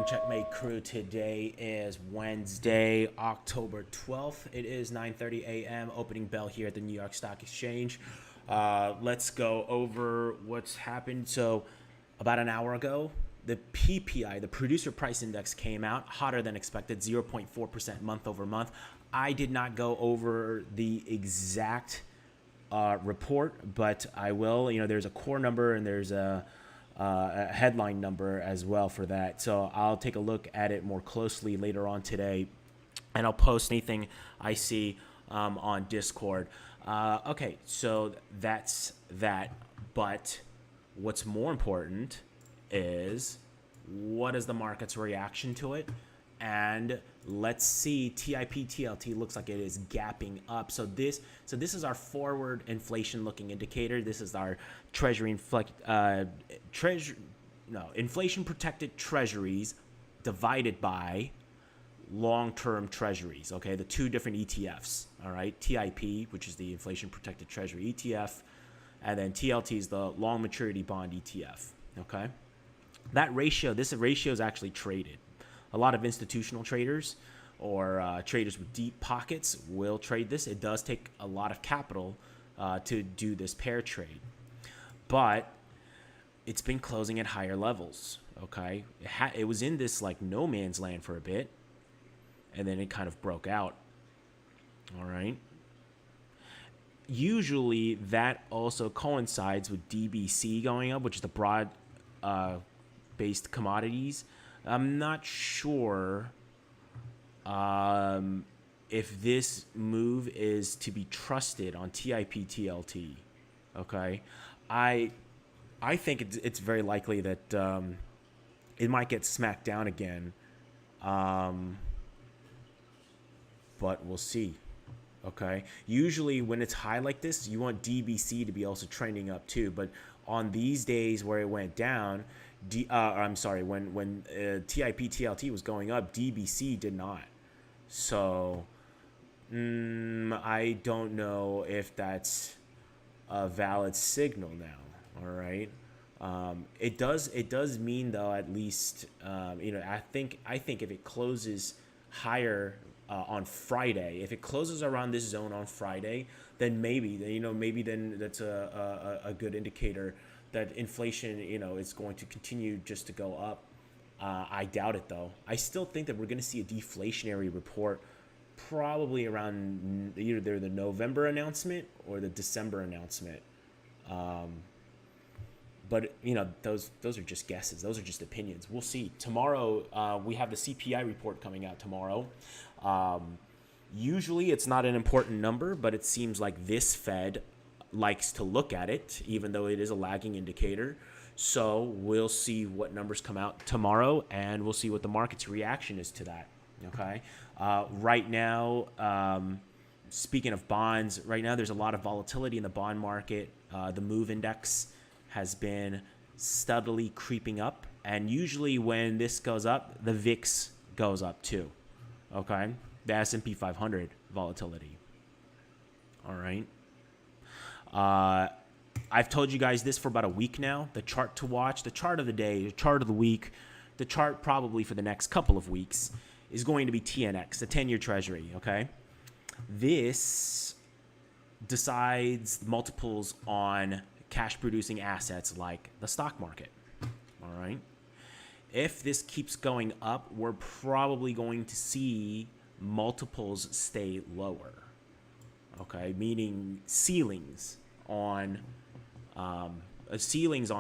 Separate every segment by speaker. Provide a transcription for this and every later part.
Speaker 1: Checkmate crew. Today is Wednesday, October 12th. It is 9:30 a.m. opening bell here at the New York Stock Exchange. Let's go over what's happened. So about an hour ago, the PPI, the Producer Price Index, came out hotter than expected, 0.4% month over month. I did not go over the exact report, but I will. You know, there's a core number and there's a headline number as well for that. So I'll take a look at it more closely later on today, and I'll post anything I see on Discord. Okay, so that's that. But what's more important is what is the market's reaction to it? And let's see, TIP TLT looks like it is gapping up. So this is our forward inflation looking indicator. This is our inflation protected treasuries divided by long-term treasuries. Okay, the two different ETFs. All right, TIP, which is the inflation protected treasury ETF, and then TLT is the long maturity bond ETF. Okay, that ratio, this ratio is actually traded. A lot of institutional traders or traders with deep pockets will trade this. It does take a lot of capital to do this pair trade, but it's been closing at higher levels. Okay, it was in this like no man's land for a bit, and then it kind of broke out. All right. Usually that also coincides with DBC going up, which is the broad based commodities. I'm not sure if this move is to be trusted on TIP TLT. Okay, I think it's very likely that it might get smacked down again, but we'll see. Okay, usually when it's high like this, you want DBC to be also trending up too. But on these days where it went down, when TIP TLT was going up, DBC did not. So I don't know if that's a valid signal now. All right, it does mean though, at least I think if it closes higher on Friday, if it closes around this zone on Friday, then maybe then that's a good indicator that inflation, is going to continue just to go up. I doubt it, though. I still think that we're going to see a deflationary report probably around either the November announcement or the December announcement. But, those are just guesses. Those are just opinions. We'll see. Tomorrow, we have the CPI report coming out tomorrow. Usually it's not an important number, but it seems like this Fed likes to look at it, even though it is a lagging indicator. So we'll see what numbers come out tomorrow, and we'll see what the market's reaction is to that. Okay. Right now, speaking of bonds, right now there's a lot of volatility in the bond market. The MOVE index has been steadily creeping up, and usually when this goes up, the VIX goes up too. Okay. The S&P 500 volatility. All right. I've told you guys this for about a week now. The chart to watch, the chart of the day, the chart of the week, the chart probably for the next couple of weeks is going to be TNX, the 10-year treasury, okay? This decides multiples on cash-producing assets like the stock market, all right? If this keeps going up, we're probably going to see multiples stay lower, okay? Meaning ceilings on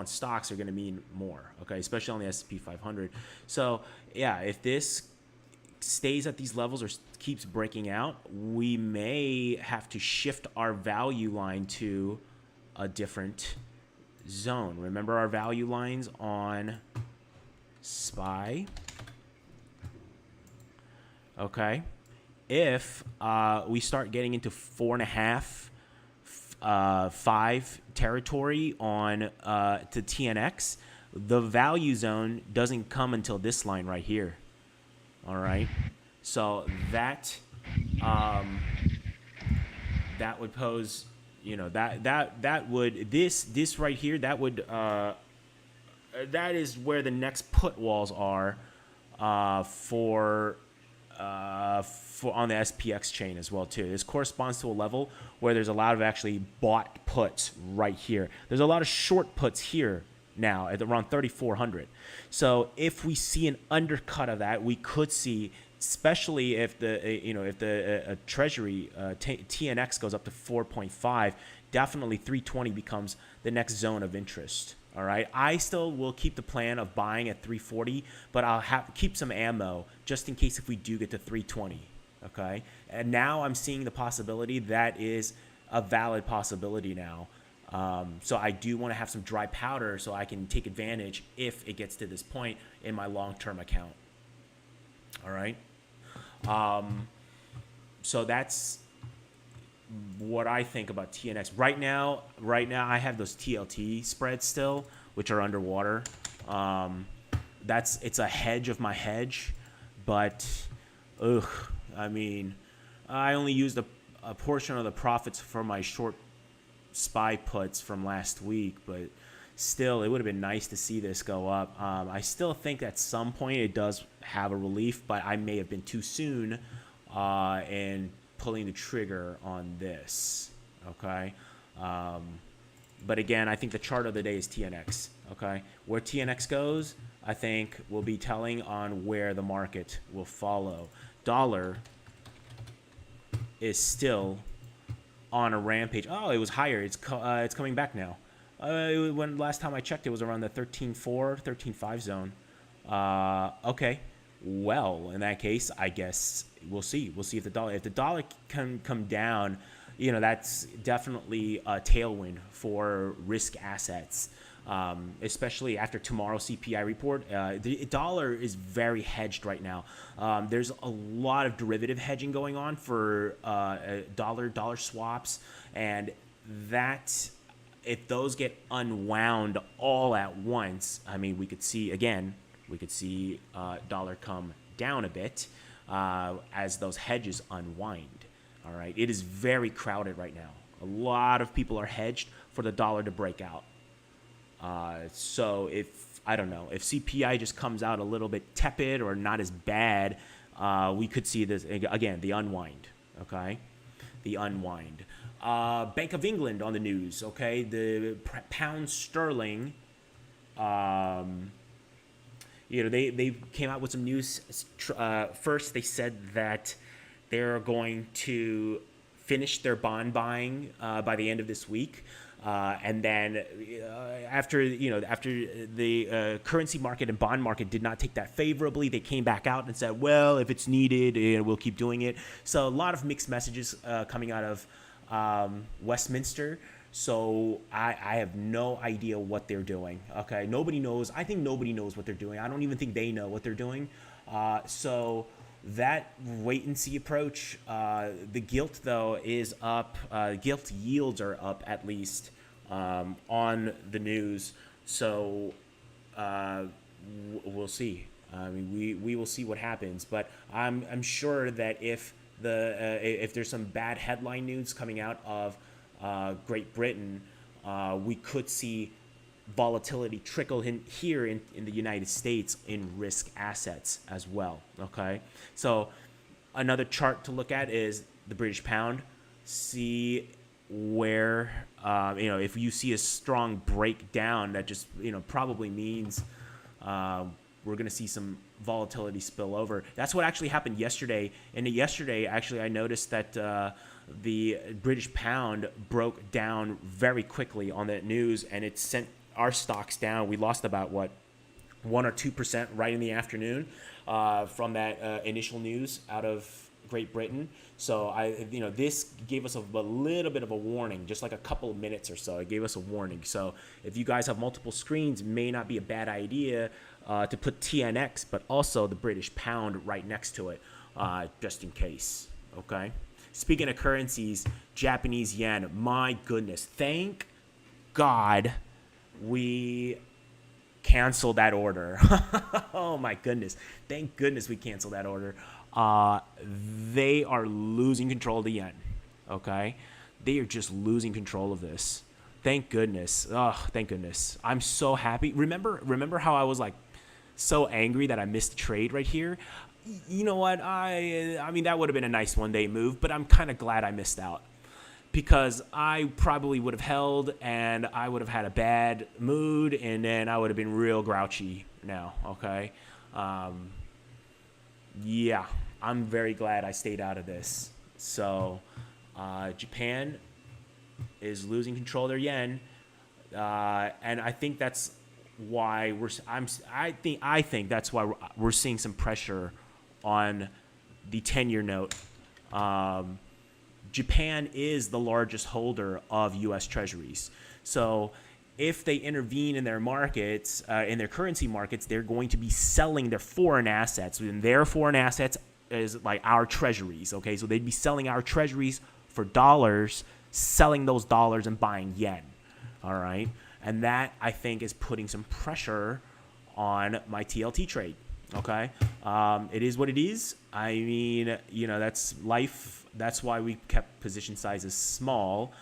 Speaker 1: stocks are going to mean more, okay, especially on the S&P 500. So yeah, if this stays at these levels or keeps breaking out, we may have to shift our value line to a different zone. Remember our value lines on SPY? Okay, if we start getting into 4.5, 5 territory on to TNX, the value zone doesn't come until this line right here. All right, so that would pose, that would this right here, that would that is where the next put walls are for on the SPX chain as well too. This corresponds to a level where there's a lot of actually bought puts right here. There's a lot of short puts here now at around 3,400. So if we see an undercut of that, we could see, especially if the Treasury TNX goes up to 4.5, definitely 320 becomes the next zone of interest. All right, I still will keep the plan of buying at 340, but I'll keep some ammo just in case if we do get to 320. Okay, and now I'm seeing the possibility that is a valid possibility now. So I do want to have some dry powder so I can take advantage if it gets to this point in my long-term account. All right, so that's what I think about TNX right now. I have those TLT spreads still, which are underwater. It's a hedge of my hedge, but I mean, I only used a portion of the profits for my short SPY puts from last week, but still, it would have been nice to see this go up. I still think at some point it does have a relief, but I may have been too soon in pulling the trigger on this. Okay, but again, I think the chart of the day is TNX. Okay, where TNX goes, I think will be telling on where the market will follow. Dollar is still on a rampage. Oh, it was higher. It's coming back now. When last time I checked, it was around the 13.4, 13.5 zone. Okay. Well, in that case, I guess we'll see. We'll see if the dollar can come down. You know, that's definitely a tailwind for risk assets, especially after tomorrow's CPI report. The dollar is very hedged right now. There's a lot of derivative hedging going on for dollar swaps, and that if those get unwound all at once, I mean, we could see dollar come down a bit as those hedges unwind. All right, it is very crowded right now. A lot of people are hedged for the dollar to break out. So if CPI just comes out a little bit tepid or not as bad, we could see this again, the unwind. Okay, the unwind. Bank of England on the news. Okay, the pound sterling. They came out with some news. First, they said that they're going to finish their bond buying by the end of this week. And then after the currency market and bond market did not take that favorably, they came back out and said, well, if it's needed, we'll keep doing it. So a lot of mixed messages coming out of Westminster. So I have no idea what they're doing. Okay, nobody knows. I think nobody knows what they're doing. I don't even think they know what they're doing. So that wait and see approach, the gilt though is up. Gilt yields are up at least on the news. So we'll see. I mean, we will see what happens. But I'm sure that if there's some bad headline news coming out of Great Britain, we could see volatility trickle in here in the United States in risk assets as well. Okay, so another chart to look at is the British pound. See where if you see a strong breakdown, that just probably means we're going to see some volatility spill over. That's what actually happened yesterday. And yesterday, actually, I noticed that the British pound broke down very quickly on that news, and it sent our stocks down. We lost about 1 or 2% right in the afternoon from that initial news out of Great Britain. So this gave us a little bit of a warning, just like a couple of minutes or so. It gave us a warning. So if you guys have multiple screens, it may not be a bad idea to put TNX, but also the British pound right next to it, just in case. Okay. Speaking of currencies, Japanese yen. My goodness, thank God we canceled that order. Oh my goodness. Thank goodness we canceled that order. They are losing control of the yen. Okay? They are just losing control of this. Thank goodness. Oh, thank goodness. I'm so happy. Remember how I was like so angry that I missed the trade right here. You know what? I mean, that would have been a nice one-day move, but I'm kind of glad I missed out, because I probably would have held and I would have had a bad mood, and then I would have been real grouchy now, okay? Yeah, I'm very glad I stayed out of this. So Japan is losing control of their yen, and I think that's why I think that's why we're seeing some pressure on the 10-year note. Japan is the largest holder of U.S. Treasuries. So if they intervene in their markets, in their currency markets, they're going to be selling their foreign assets. And their foreign assets is like our treasuries, okay? So they'd be selling our treasuries for dollars, selling those dollars and buying yen, all right? And that, I think, is putting some pressure on my TLT trade, okay? It is what it is. I mean, you know, that's life. That's why we kept position sizes small.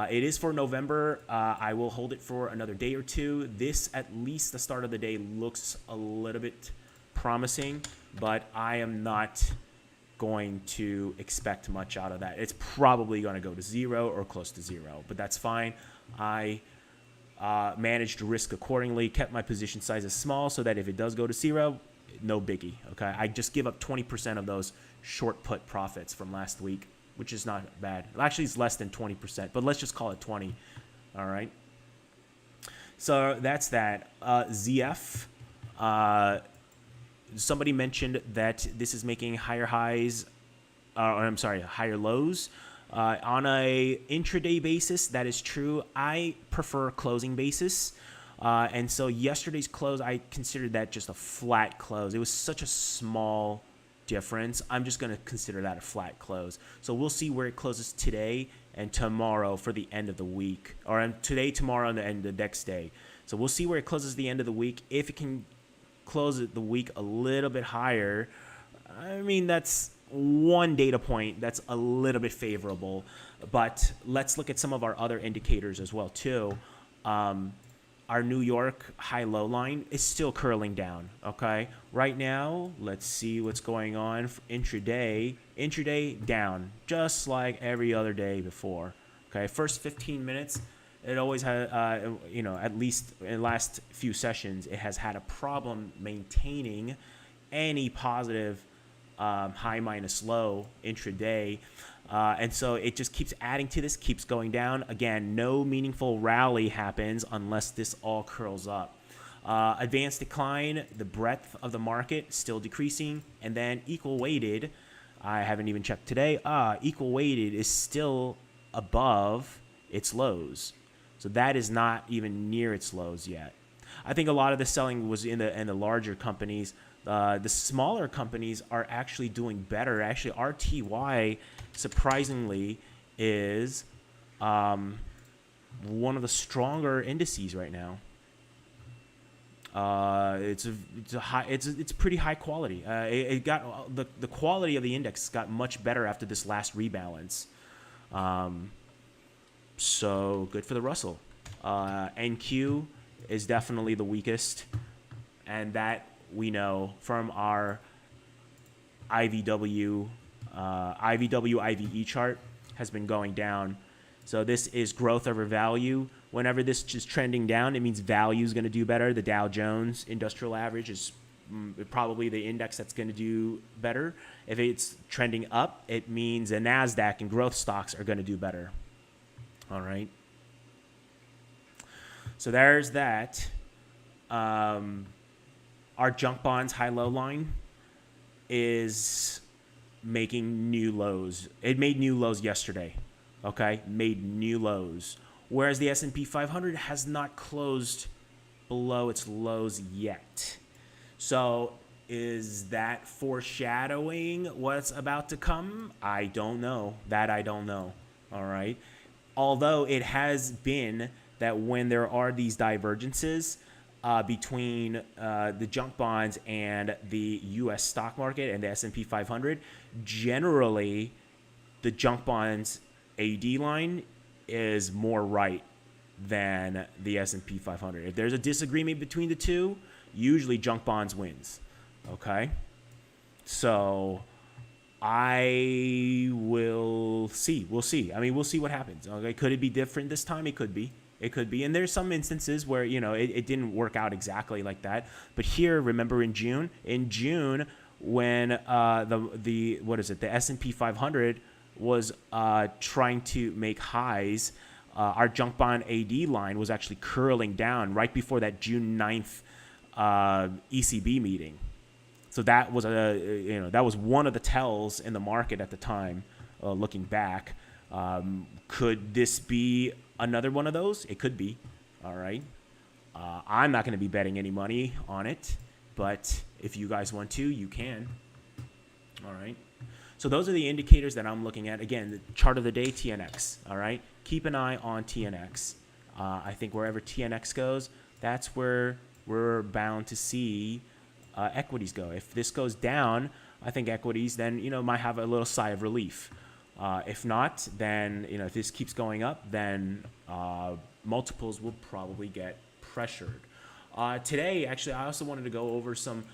Speaker 1: It is for November. I will hold it for another day or two. This, at least the start of the day, looks a little bit promising, but I am not going to expect much out of that. It's probably going to go to zero or close to zero, but that's fine. I managed to risk accordingly, kept my position sizes small so that if it does go to zero, no biggie, okay? I just give up 20% of those short put profits from last week, which is not bad. Actually, it's less than 20%, but let's just call it 20, all right? So that's that. ZF, somebody mentioned that this is making higher highs, higher lows. On a intraday basis, that is true. I prefer closing basis. And so yesterday's close, I considered that just a flat close. It was such a small difference. I'm just going to consider that a flat close. So we'll see where it closes today and tomorrow for the end of the week. Or today, tomorrow, and the end of the next day. So we'll see where it closes the end of the week. If it can close the week a little bit higher, I mean, that's one data point that's a little bit favorable. But let's look at some of our other indicators as well, too. Our New York high-low line is still curling down, okay? Right now, let's see what's going on for intraday. Intraday down, just like every other day before, okay? First 15 minutes, it always had, at least in the last few sessions, it has had a problem maintaining any positive high minus low intraday. And so it just keeps adding to this, keeps going down. Again, no meaningful rally happens unless this all curls up. Advanced decline, the breadth of the market still decreasing. And then equal weighted, I haven't even checked today. Equal weighted is still above its lows. So that is not even near its lows yet. I think a lot of the selling was in the larger companies. The smaller companies are actually doing better. Actually, RTY, surprisingly, is one of the stronger indices right now. It's pretty high quality. It got the quality of the index got much better after this last rebalance. So good for the Russell. NQ is definitely the weakest, and that we know from our IVW IVE chart has been going down. So this is growth over value. Whenever this is trending down, it means value is going to do better. The Dow Jones Industrial Average is probably the index that's going to do better. If it's trending up, it means the NASDAQ and growth stocks are going to do better. All right. So there's that. Our junk bonds high-low line is making new lows. It made new lows yesterday, okay? Made new lows. Whereas the S&P 500 has not closed below its lows yet. So is that foreshadowing what's about to come? I don't know. That I don't know, all right? Although it has been that when there are these divergences between the junk bonds and the U.S. stock market and the S&P 500, generally the junk bonds AUD line is more right than the S&P 500. If there's a disagreement between the two, usually junk bonds wins. Okay, so I will see. We'll see. I mean, we'll see what happens. Okay, could it be different this time? It could be. It could be. And there's some instances where, you know, it didn't work out exactly like that. But here, remember in June when the S&P 500 was trying to make highs, our junk bond AD line was actually curling down right before that June 9th ECB meeting. So that was that was one of the tells in the market at the time. Looking back, could this be another one of those? It could be. All right. I'm not going to be betting any money on it, but if you guys want to, you can. All right. So those are the indicators that I'm looking at. Again, the chart of the day, TNX. All right. Keep an eye on TNX. I think wherever TNX goes, that's where we're bound to see equities go. If this goes down, I think equities then, you know, might have a little sigh of relief. If not, then, you know, if this keeps going up, then multiples will probably get pressured. Today, actually, I also wanted to go over some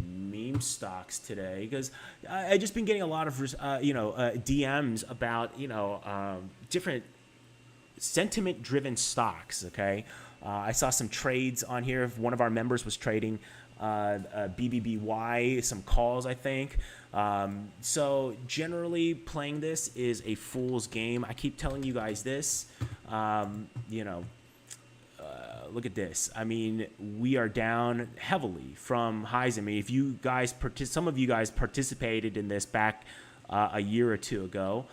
Speaker 1: meme stocks today, because I just been getting a lot of DMs about different sentiment-driven stocks. Okay, I saw some trades on here. One of our members was trading BBBY, some calls, I think. So generally, playing this is a fool's game. I keep telling you guys this. Look at this. I mean, we are down heavily from highs. I mean, if you guys, some of you guys participated in this back a year or two ago,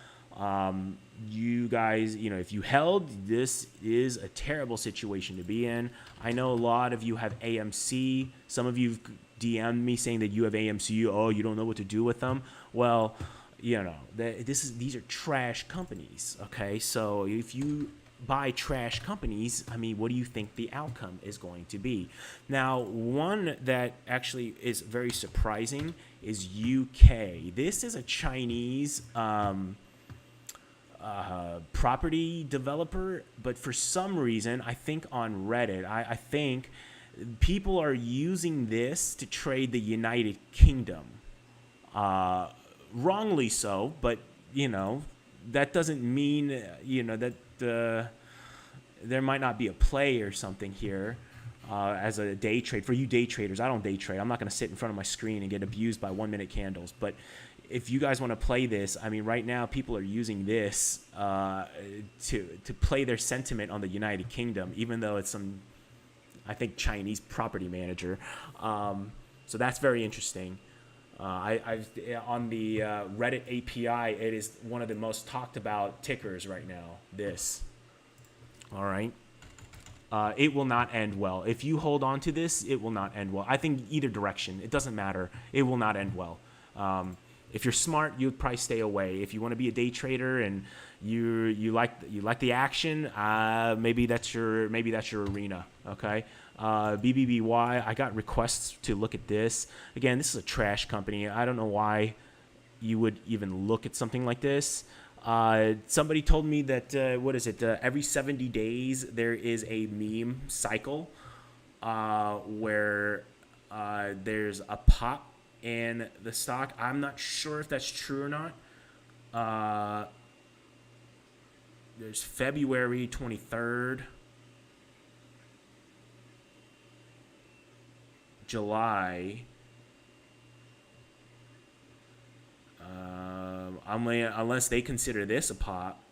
Speaker 1: you guys, if you held, this is a terrible situation to be in. I know a lot of you have AMC. Some of you DM'd me saying that you have AMC. Oh, you don't know what to do with them. Well, these are trash companies. Okay, so if you buy trash companies, I mean, what do you think the outcome is going to be? Now, one that actually is very surprising is UK. This is a Chinese property developer, but for some reason, I think on Reddit, I think people are using this to trade the United Kingdom. Wrongly so, but that doesn't mean that there might not be a play or something here as a day trade. For you day traders, I don't day trade. I'm not going to sit in front of my screen and get abused by 1 minute candles. But if you guys want to play this, I mean, right now people are using this to play their sentiment on the United Kingdom, even though it's some, I think, Chinese property manager. So that's very interesting. I've on the Reddit API, it is one of the most talked about tickers right now. This, all right. It will not end well. If you hold on to this, it will not end well. I think either direction, it doesn't matter. It will not end well. If you're smart, you'd probably stay away. If you want to be a day trader and you like the action, maybe that's your arena. Okay. BBBY, I got requests to look at this. Again, this is a trash company. I don't know why you would even look at something like this. Somebody told me that, every 70 days there is a meme cycle where there's a pop in the stock. I'm not sure if that's true or not. There's February 23rd. July, unless they consider this a pop,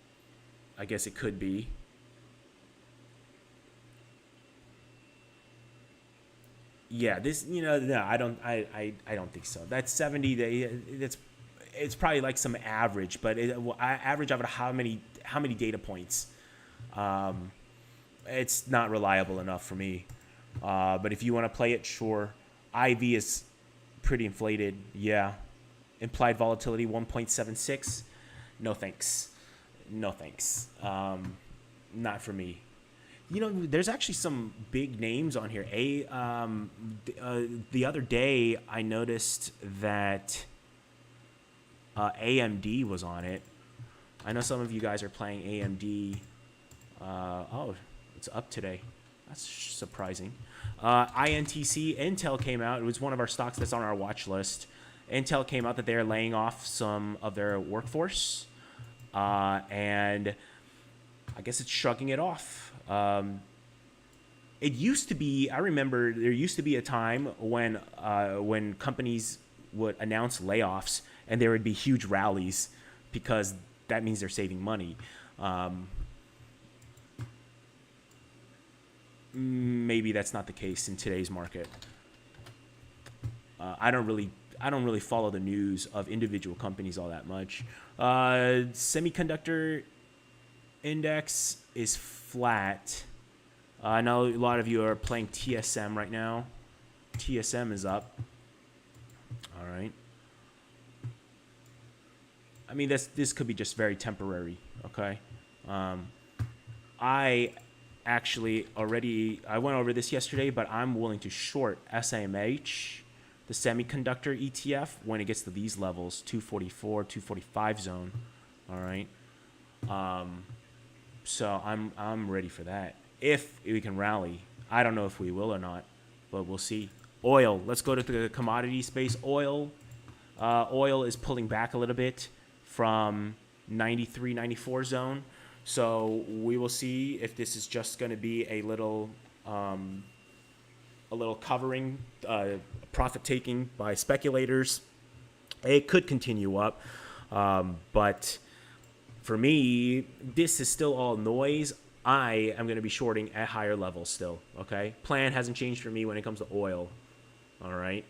Speaker 1: I guess it could be. Yeah, this, no, I don't think so. That's 70 days. It's probably like some average, but I average out how many data points. It's not reliable enough for me. But if you want to play it, sure. IV is pretty inflated. Yeah. Implied volatility 1.76. No thanks. No thanks. Not for me. There's actually some big names on here. The other day, I noticed that AMD was on it. I know some of you guys are playing AMD. It's up today. That's surprising. INTC, Intel came out. It was one of our stocks that's on our watch list. Intel came out that they're laying off some of their workforce. And I guess it's shrugging it off. It used to be, I remember there used to be a time when companies would announce layoffs and there would be huge rallies because that means they're saving money. Maybe that's not the case in today's market. I don't really follow the news of individual companies all that much. Semiconductor index is flat. I know a lot of you are playing TSM right now. TSM is up. All right. I mean, this could be just very temporary. Okay. I went over this yesterday, but I'm willing to short SMH, the semiconductor ETF, when it gets to these levels, 244, 245 zone. All right. So I'm ready for that. If we can rally, I don't know if we will or not, but we'll see. Oil. Let's go to the commodity space. Oil is pulling back a little bit from 93, 94 zone. So we will see if this is just going to be a little covering, profit taking by speculators. It could continue up, but for me, this is still all noise. I am going to be shorting at higher levels still. Okay, plan hasn't changed for me when it comes to oil. All right.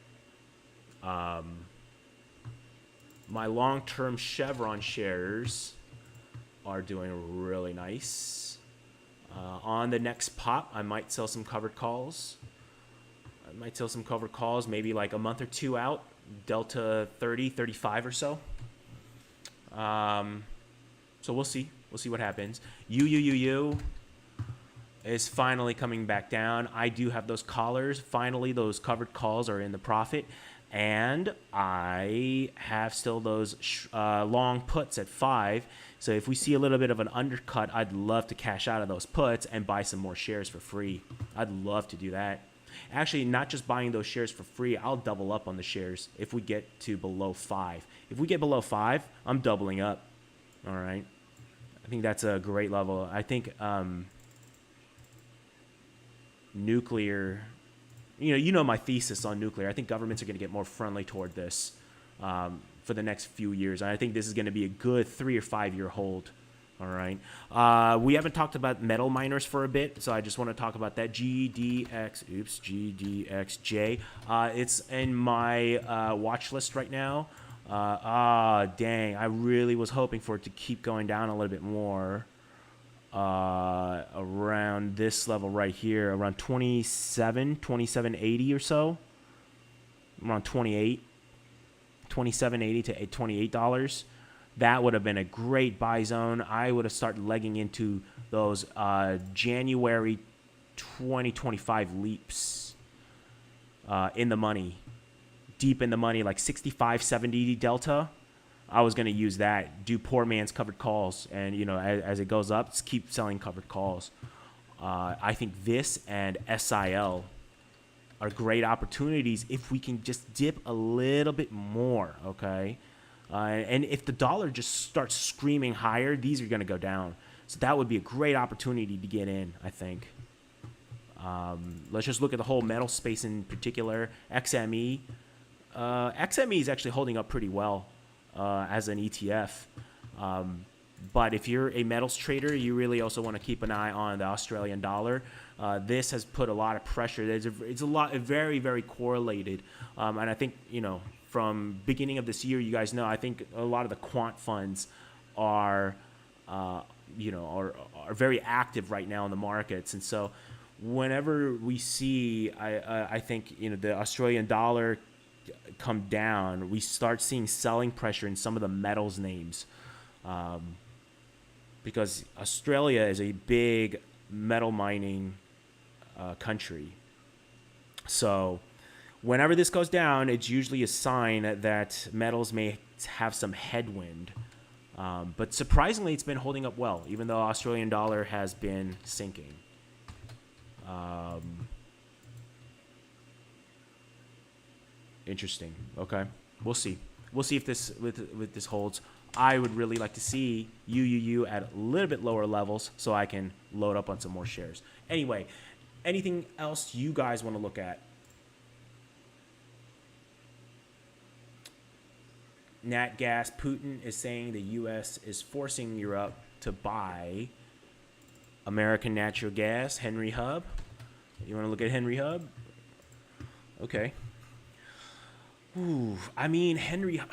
Speaker 1: My long-term Chevron shares are doing really nice. On the next pop, I might sell some covered calls. Maybe like a month or two out, Delta 30, 35 or so. So we'll see. We'll see what happens. UUUU is finally coming back down. I do have those collars. Finally, those covered calls are in the profit. And I have still those long puts at 5. So if we see a little bit of an undercut, I'd love to cash out of those puts and buy some more shares for free. I'd love to do that. Actually, not just buying those shares for free, I'll double up on the shares if we get to below 5. If we get below 5, I'm doubling up. All right. I think that's a great level. I think nuclear, you know my thesis on nuclear. I think governments are going to get more friendly toward this for the next few years. And I think this is going to be a good 3 or 5 year hold. All right. We haven't talked about metal miners for a bit, so I just want to talk about that. GDXJ. It's in my watch list right now. Dang. I really was hoping for it to keep going down a little bit more. Around this level right here, around 27.80 or so. Around 27.80 to $28. That would have been a great buy zone. I would have started legging into those January 2025 leaps in the money, deep in the money, like 65.70 delta. I was going to use that, do poor man's covered calls, and as it goes up, just keep selling covered calls. I think this and SIL are great opportunities if we can just dip a little bit more, okay? And if the dollar just starts screaming higher, these are going to go down. So that would be a great opportunity to get in, I think. Let's just look at the whole metal space in particular. XME. XME is actually holding up pretty well as an ETF. But if you're a metals trader, you really also want to keep an eye on the Australian dollar. This has put a lot of pressure. It's very, very correlated. And I think, from beginning of this year, you guys know, I think a lot of the quant funds are very active right now in the markets. And so whenever we see, I think, the Australian dollar come down, we start seeing selling pressure in some of the metals names. Because Australia is a big metal mining country. So whenever this goes down, it's usually a sign that metals may have some headwind. But surprisingly, it's been holding up well, even though Australian dollar has been sinking. Interesting. Okay, we'll see. We'll see if this with this holds. I would really like to see UUU at a little bit lower levels so I can load up on some more shares. Anyway, anything else you guys want to look at? Nat gas. Putin is saying the U.S. is forcing Europe to buy American natural gas. Henry Hub. You want to look at Henry Hub? Okay. Ooh, I mean, Henry, oh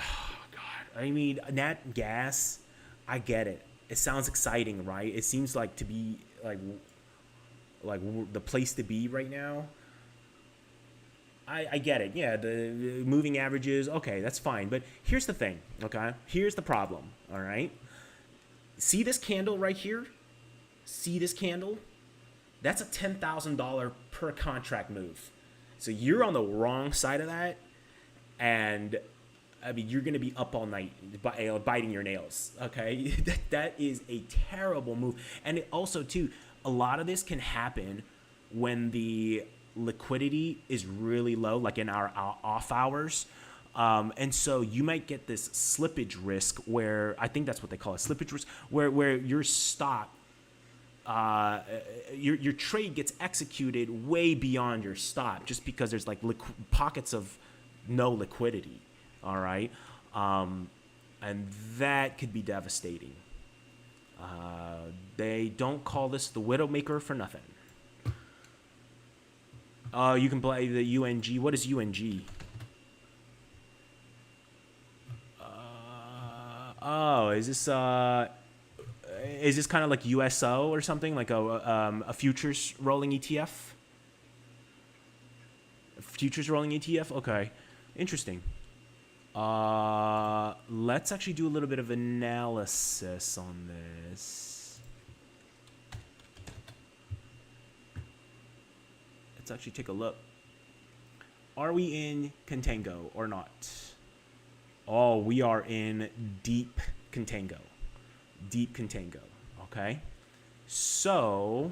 Speaker 1: God, I mean, nat gas, I get it. It sounds exciting, right? It seems like to be like the place to be right now. I get it. Yeah, the moving averages, okay, that's fine. But here's the thing, okay? Here's the problem, all right? See this candle right here? See this candle? That's a $10,000 per contract move. So you're on the wrong side of that. And I mean, you're going to be up all night biting your nails. Okay. That is a terrible move. And it also, too, a lot of this can happen when the liquidity is really low, like in our off hours. And so you might get this slippage risk where I think that's what they call it, slippage risk, where your stock, your trade gets executed way beyond your stop just because there's like pockets of no liquidity. All right. And that could be devastating. They don't call this the Widowmaker for nothing. You can play the UNG. What is UNG? Is this kind of like USO or something, like a futures rolling ETF? Futures rolling ETF? Okay. Interesting. Let's actually do a little bit of analysis on this. Let's actually take a look. Are we in Contango or not? Oh, we are in deep Contango. Deep Contango. Okay. So,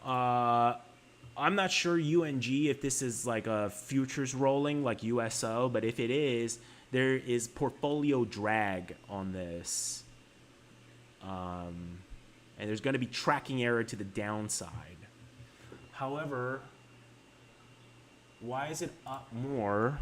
Speaker 1: I'm not sure UNG if this is like a futures rolling like USO, but if it is, there is portfolio drag on this. And there's going to be tracking error to the downside. However, why is it up more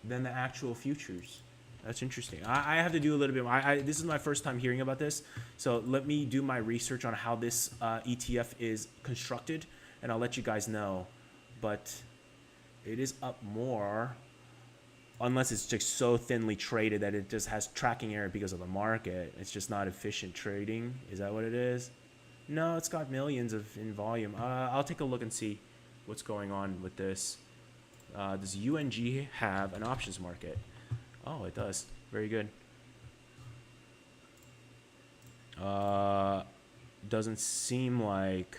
Speaker 1: than the actual futures? That's interesting. I have to do a little bit more. This is my first time hearing about this. So let me do my research on how this ETF is constructed, and I'll let you guys know. But it is up more, unless it's just so thinly traded that it just has tracking error because of the market. It's just not efficient trading. Is that what it is? No, it's got millions in volume. I'll take a look and see what's going on with this. Does UNG have an options market? Oh, it does. Very good. Doesn't seem like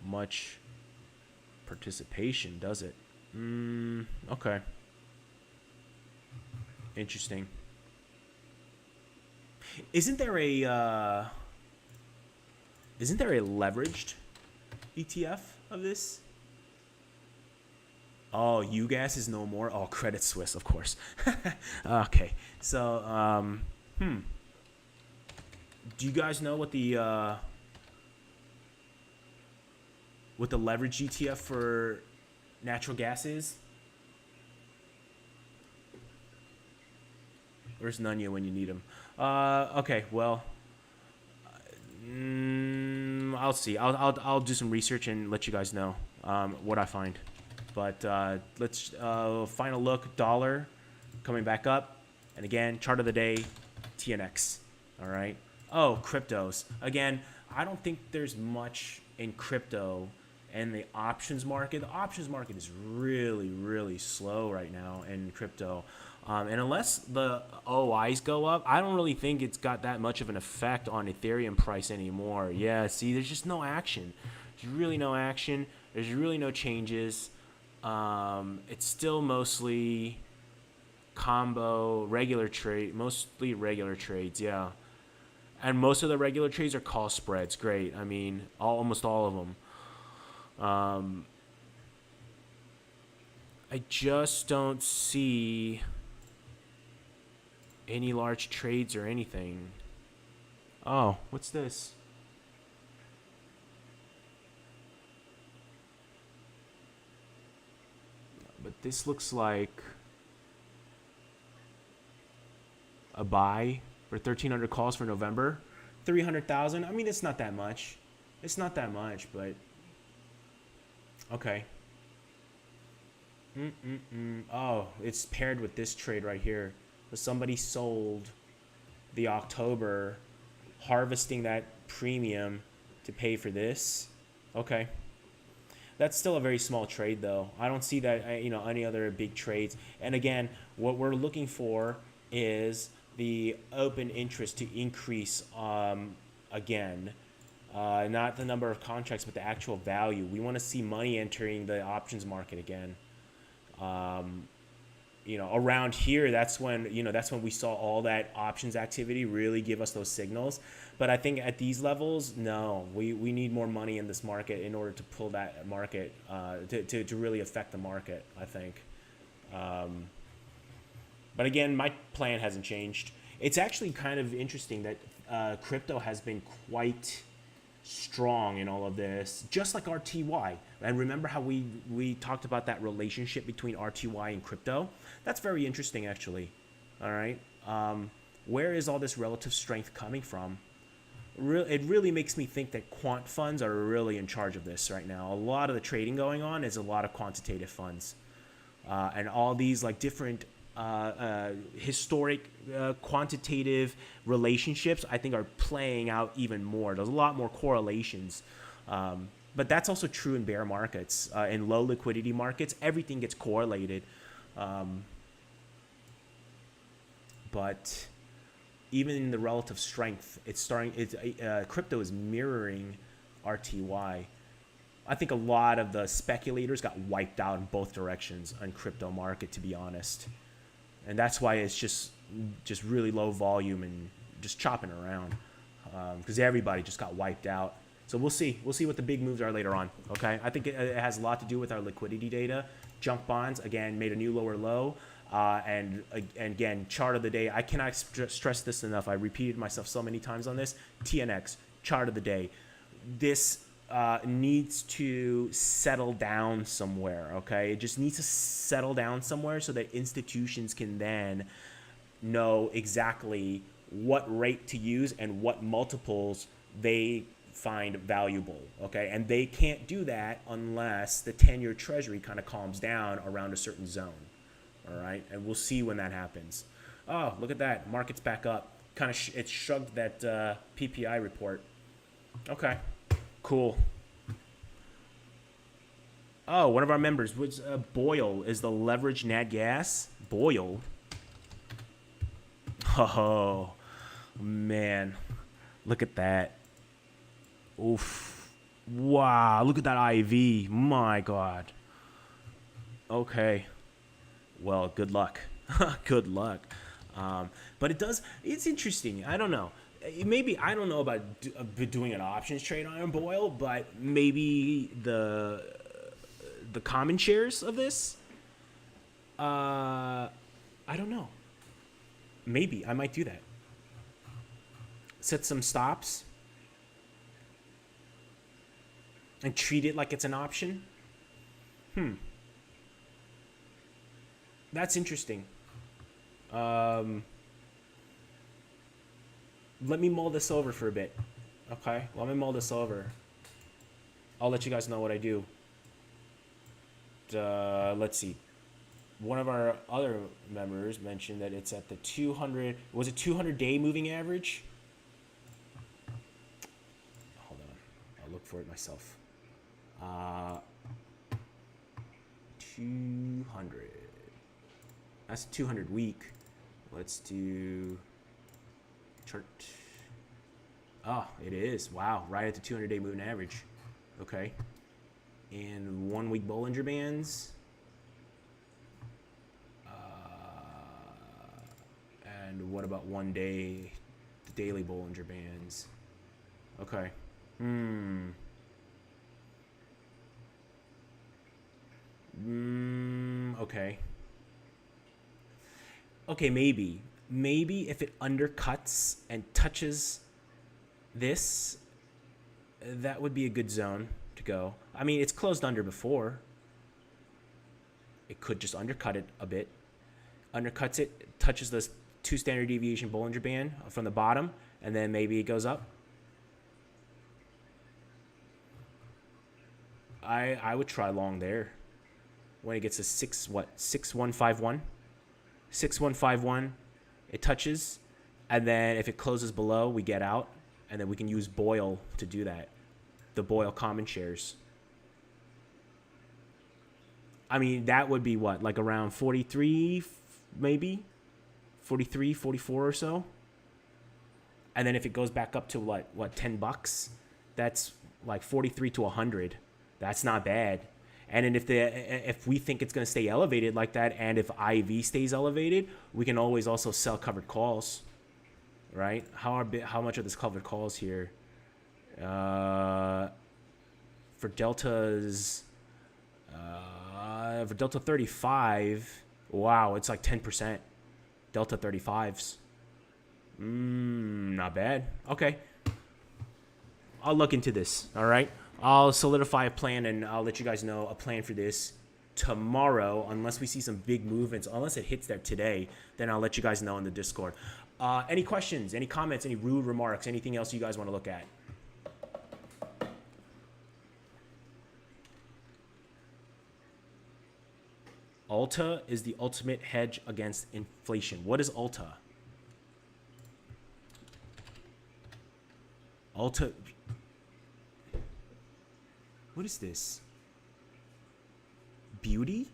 Speaker 1: much participation, does it? Okay. Interesting. Isn't there a leveraged ETF of this? Oh, UGAS is no more. Oh, Credit Suisse, of course. Okay. So, do you guys know what the leverage ETF for natural gas is? Where's Nunya when you need him? Okay, well, I'll see. I'll do some research and let you guys know what I find. But let's final look. Dollar coming back up, and again, chart of the day, TNX. All right. Oh, cryptos. Again, I don't think there's much in crypto and the options market. The options market is really, really slow right now in crypto. And unless the OIs go up, I don't really think it's got that much of an effect on Ethereum price anymore. Yeah, see, there's just no action. There's really no action. There's really no changes. It's still mostly combo, regular trade, mostly regular trades, yeah. And most of the regular trades are call spreads. Great. I mean, almost all of them. I just don't see any large trades or anything. Oh, what's this? But this looks like a buy for 1,300 calls for November. 300,000. I mean, it's not that much. It's not that much, but okay. Oh, it's paired with this trade right here. So somebody sold the October, harvesting that premium to pay for this. Okay. That's still a very small trade, though. I don't see that, any other big trades. And again, what we're looking for is the open interest to increase again. Not the number of contracts, but the actual value. We want to see money entering the options market again. Around here, that's when we saw all that options activity really give us those signals. But I think at these levels, no, we need more money in this market in order to pull that market, to really affect the market, I think. But again, my plan hasn't changed. It's actually kind of interesting that crypto has been quite strong in all of this, just like RTY. And remember how we talked about that relationship between RTY and crypto? That's very interesting, actually. All right. Where is all this relative strength coming from? It really makes me think that quant funds are really in charge of this right now. A lot of the trading going on is a lot of quantitative funds. And all these like different historic quantitative relationships, I think, are playing out even more. There's a lot more correlations. But that's also true in bear markets. In low liquidity markets, everything gets correlated. But even in the relative strength, crypto is mirroring RTY. I think a lot of the speculators got wiped out in both directions on crypto market, to be honest. And that's why it's just really low volume and just chopping around, because everybody just got wiped out. So we'll see what the big moves are later on. Okay, I think it has a lot to do with our liquidity data. Junk bonds again made a new lower low, and again, chart of the day. I cannot stress this enough. I repeated myself so many times on this. TNX chart of the day. This needs to settle down somewhere. Okay, it just needs to settle down somewhere so that institutions can then know exactly what rate to use and what multiples they find valuable. Okay, and they can't do that unless the 10-year treasury kind of calms down around a certain zone. All right, and we'll see when that happens. Oh, look at that, market's back up. Kind of it shrugged that PPI report. Okay, cool. Oh, one of our members was Boyle is the leveraged NAD gas. Boyle. Oh man, look at that. Oof. Wow, look at that IV. My God. Okay. Well, good luck. Good luck. But it's interesting. I don't know. Maybe, I don't know about doing an options trade on Boyle, but maybe the common shares of this, I don't know. Maybe I might do that. Set some stops and treat it like it's an option. That's interesting. Let me mull this over for a bit. Okay, let me mull this over. I'll let you guys know what I do. Let's see. One of our other members mentioned that it's at the 200. Was it 200-day moving average? Hold on, I'll look for it myself. 200. That's 200 week. Let's do chart. Oh, it is. Wow, right at the 200-day moving average. Okay. And 1 week Bollinger Bands. And what about 1 day The daily Bollinger Bands. Okay. Okay. Okay, maybe. Maybe if it undercuts and touches this, that would be a good zone to go. I mean, it's closed under before. It could just undercut it a bit. Undercuts it, touches the 2 standard deviation Bollinger Band from the bottom, and then maybe it goes up. I would try long there. When it gets to 6151? 6151, it touches, and then if it closes below, we get out, and then we can use Boyle to do that. The Boyle common shares. I mean, that would be what, like around 43, maybe 43, 44 or so. And then if it goes back up to what $10, that's like 43 to 100. That's not bad. And then if we think it's going to stay elevated like that, and if IV stays elevated, we can always also sell covered calls, right? How much are this covered calls here? For Delta's, for Delta 35, wow, it's like 10%. Delta 35s. Not bad. Okay. I'll look into this, all right? I'll solidify a plan, and I'll let you guys know a plan for this tomorrow, unless we see some big movements. Unless it hits there today, then I'll let you guys know in the Discord. Any questions, any comments, any rude remarks, anything else you guys want to look at? ULTA is the ultimate hedge against inflation. What is ULTA? ULTA... What is this? Beauty?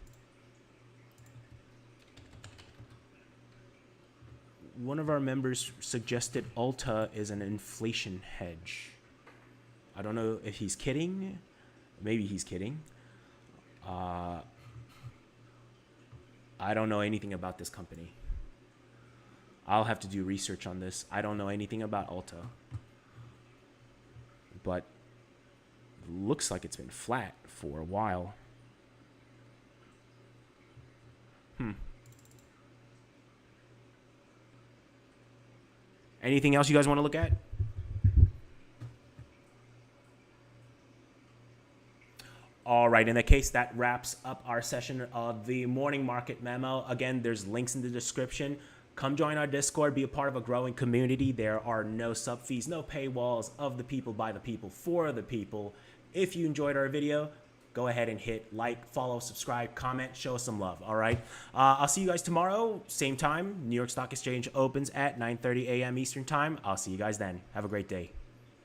Speaker 1: One of our members suggested ULTA is an inflation hedge. I don't know if he's kidding. Maybe he's kidding. I don't know anything about this company. I'll have to do research on this. I don't know anything about ULTA. But looks like it's been flat for a while. Anything else you guys want to look at? All right, in that case, that wraps up our session of the morning market memo. Again, there's links in the description. Come join our Discord, be a part of a growing community. There are no sub fees, no paywalls, of the people, by the people, for the people. If you enjoyed our video, go ahead and hit like, follow, subscribe, comment, show us some love, all right? I'll see you guys tomorrow, same time. New York Stock Exchange opens at 9:30 a.m. Eastern time. I'll see you guys then. Have a great day.